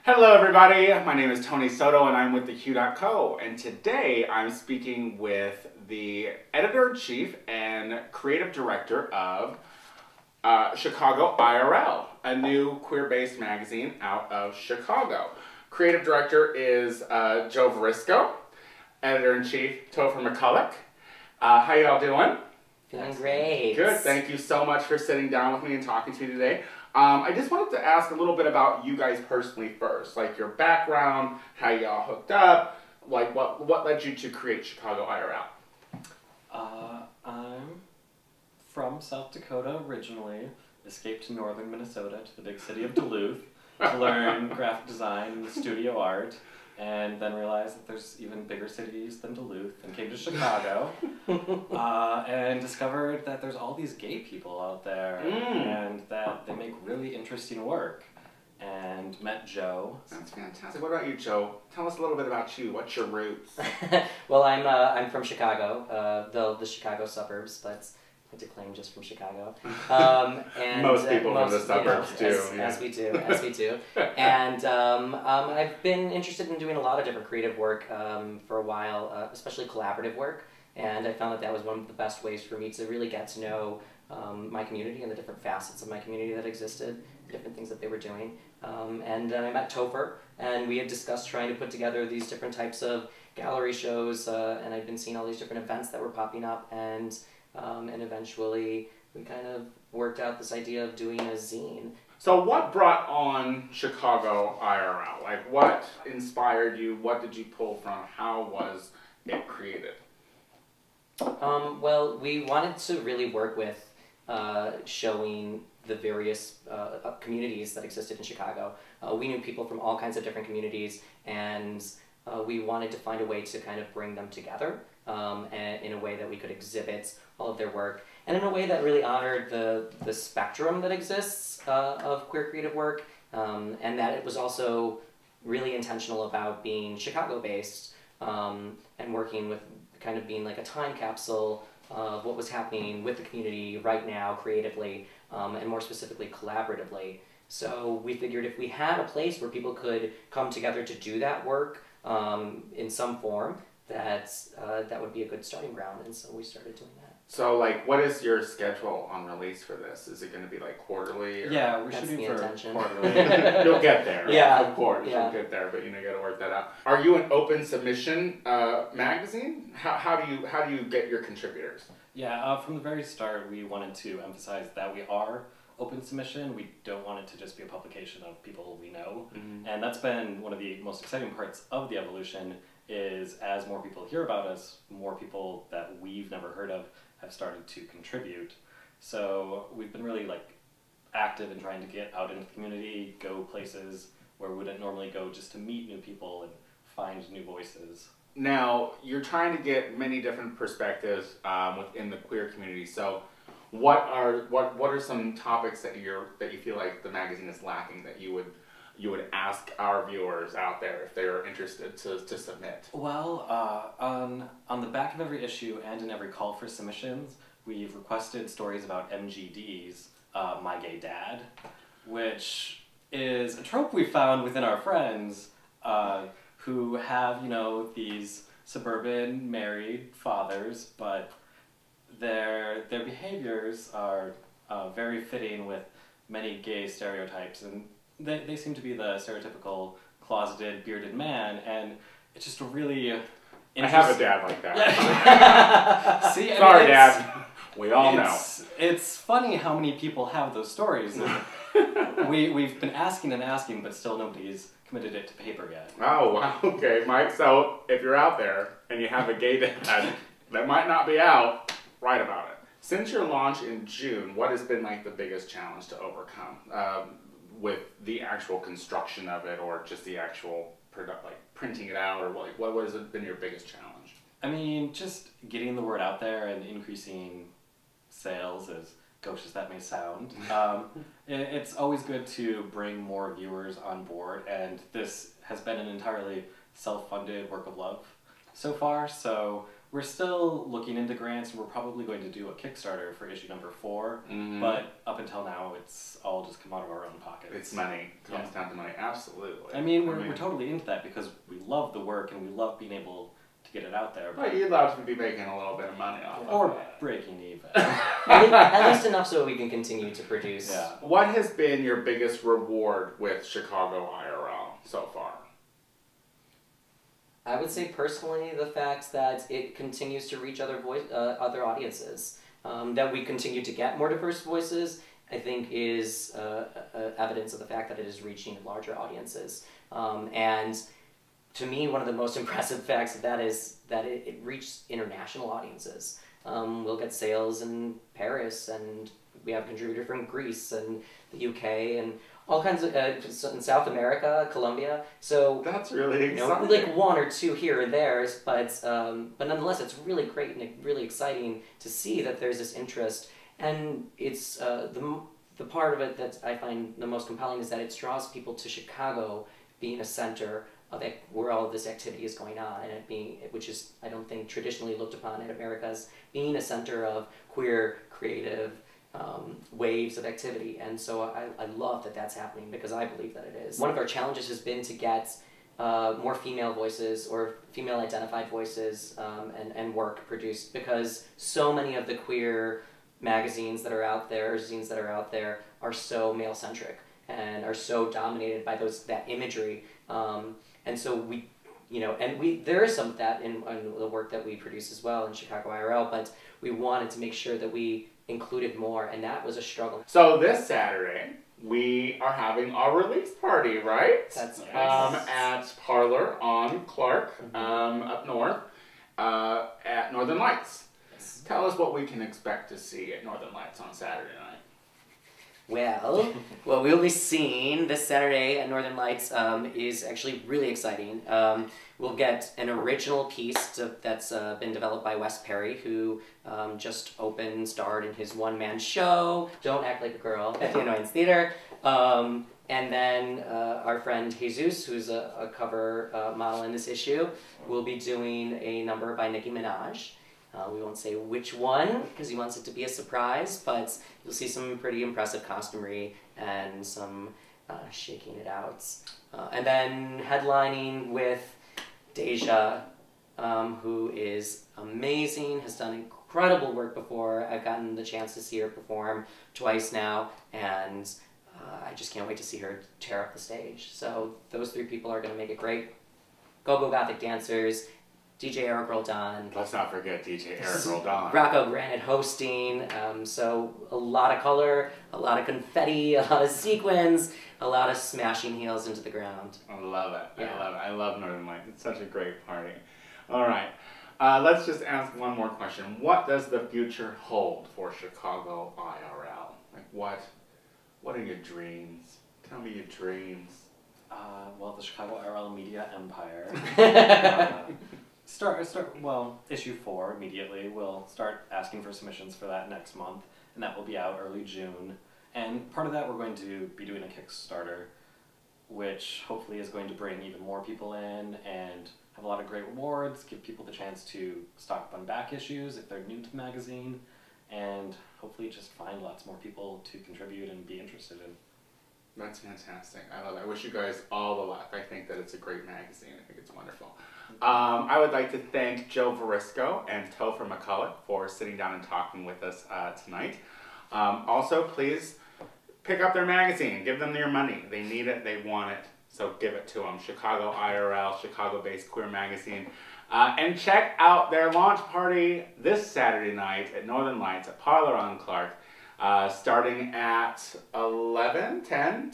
Hello everybody, my name is Tony Soto and I'm with theQ.co, and today I'm speaking with the editor-in-chief and creative director of Chicago IRL, a new queer-based magazine out of Chicago. Creative director is Joe Varisco, editor-in-chief Topher McCulloch. How y'all doing? Feeling great. Good, thank you so much for sitting down with me and talking to me today. I just wanted to ask a little bit about you guys personally first, like your background, how y'all hooked up, like what led you to create Chicago IRL? I'm from South Dakota originally, escaped to northern Minnesota to the big city of Duluth to learn graphic design and studio art, and then realized that there's even bigger cities than Duluth, and came to Chicago, and discovered that there's all these gay people out there, and that they make really interesting work, and met Joe. That's fantastic. What about you, Joe? Tell us a little bit about you. What's your roots? Well, I'm from Chicago, the Chicago suburbs, but I like to claim just from Chicago. And most people from the suburbs do. As we do. And I've been interested in doing a lot of different creative work for a while, especially collaborative work. And I found that was one of the best ways for me to really get to know my community and the different facets of my community that existed, the different things that they were doing. And then I met Topher, and we had discussed trying to put together these different types of gallery shows, and I'd been seeing all these different events that were popping up, and eventually we kind of worked out this idea of doing a zine. So what brought on Chicago IRL? Like, what inspired you? What did you pull from? How was it created? Well, we wanted to really work with showing the various communities that existed in Chicago. We knew people from all kinds of different communities, and we wanted to find a way to kind of bring them together and in a way that we could exhibit all of their work, and in a way that really honored the spectrum that exists of queer creative work, and that it was also really intentional about being Chicago-based and working with kind of being like a time capsule of what was happening with the community right now creatively, and more specifically collaboratively. So we figured if we had a place where people could come together to do that work in some form, that would be a good starting ground, and so we started doing that. So, like, what is your schedule on release for this? Is it going to be, like, quarterly? Or? Yeah, we're That's shooting the for intention. Quarterly. You'll get there. Yeah. Of course, Yeah. you'll get there, but you got to work that out. Are you an open submission magazine? How do you get your contributors? Yeah, from the very start, we wanted to emphasize that we are open submission. We don't want it to just be a publication of people we know, and that's been one of the most exciting parts of the evolution. Is as more people hear about us, more people that we've never heard of have started to contribute. So we've been really active in trying to get out into the community, go places where we wouldn't normally go just to meet new people and find new voices. Now, you're trying to get many different perspectives within the queer community. So what are some topics that you feel like the magazine is lacking that you would ask our viewers out there if they're interested to submit? Well, on the back of every issue and in every call for submissions, we've requested stories about MGDs, My Gay Dad, which is a trope we found within our friends who have, these suburban married fathers, but their behaviors are very fitting with many gay stereotypes, and they seem to be the stereotypical closeted, bearded man, and it's just a really I have a dad like that. Yeah. See, Sorry, Dad. We all know. It's funny how many people have those stories. We've been asking and asking, but still nobody's committed it to paper yet. Oh, wow. Okay, Mike. So if you're out there and you have a gay dad that might not be out, write about it. Since your launch in June, what has been the biggest challenge to overcome? With the actual construction of it, or just the actual printing it out, or what has been your biggest challenge? I mean, just getting the word out there and increasing sales, as gauche as that may sound. It's always good to bring more viewers on board, and this has been an entirely self-funded work of love so far, so We're still looking into grants, and we're probably going to do a Kickstarter for issue number 4, but up until now, it's all just come out of our own pockets. It's money. It comes down to money. Absolutely. I mean, we're totally into that because we love the work and we love being able to get it out there. But you'd love to be making a little bit of money off of it. Or breaking even. At least enough so we can continue to produce. Yeah. What has been your biggest reward with Chicago IRL so far? I would say personally the fact that it continues to reach other audiences, that we continue to get more diverse voices, I think is evidence of the fact that it is reaching larger audiences. And to me, one of the most impressive facts of that is that it reached international audiences. We'll get sales in Paris, and we have a contributor from Greece and the UK and all kinds of in South America, Colombia. So that's really exciting. You know, like 1 or 2 here and there, but nonetheless, it's really great and really exciting to see that there's this interest. And it's the part of it that I find the most compelling is that it draws people to Chicago being a center of where all of this activity is going on, and it being, which is, I don't think, traditionally looked upon in America as being a center of queer, creative waves of activity. And so I love that that's happening because I believe that it is. One of our challenges has been to get more female voices or female identified voices and work produced, because so many of the queer magazines that are out there, or zines that are out there, are so male centric and are so dominated by that imagery. And so there is some of that in the work that we produce as well in Chicago IRL, but we wanted to make sure that we included more, and that was a struggle. So this Saturday, we are having our release party, right? That's nice. At Parlor on Clark, up north, at Northern Lights. Yes. Tell us what we can expect to see at Northern Lights on Saturday night. Well, what we'll be seeing this Saturday at Northern Lights is actually really exciting. We'll get an original piece that's been developed by Wes Perry, who just starred in his one-man show, Don't Act Like a Girl, at the Annoyance Theater. And then our friend Jesus, who's a cover model in this issue, will be doing a number by Nicki Minaj. We won't say which one, because he wants it to be a surprise, but you'll see some pretty impressive costumery and some shaking it out. And then headlining with Deja, who is amazing, has done incredible work before. I've gotten the chance to see her perform twice now, and I just can't wait to see her tear up the stage. So those 3 people are going to make it great. Go-Go Gothic dancers, DJ Eric Roldan. Let's not forget DJ Eric Roldan. Rocco Granite hosting. So a lot of color, a lot of confetti, a lot of sequins, a lot of smashing heels into the ground. I love it. Yeah. I love it. I love Northern Lights. It's such a great party. All right. Let's just ask one more question. What does the future hold for Chicago IRL? Like what are your dreams? Tell me your dreams. Well, the Chicago IRL media empire. Issue 4 immediately. We'll start asking for submissions for that next month, and that will be out early June. And part of that, we're going to be doing a Kickstarter, which hopefully is going to bring even more people in and have a lot of great rewards, give people the chance to stock up on back issues if they're new to the magazine, and hopefully just find lots more people to contribute and be interested in. That's fantastic. I love it. I wish you guys all the luck. I think that it's a great magazine. I think it's wonderful. I would like to thank Joe Varisco and Topher McCulloch for sitting down and talking with us tonight. Also, please pick up their magazine. Give them your money. They need it. They want it. So give it to them. Chicago IRL, Chicago-based queer magazine. And check out their launch party this Saturday night at Northern Lights at Parlor on Clark. Starting at 10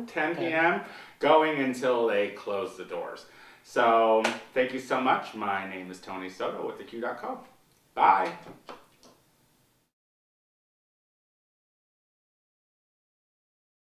p.m., going until they close the doors. So, thank you so much. My name is Tony Soto with theQ.co. Bye.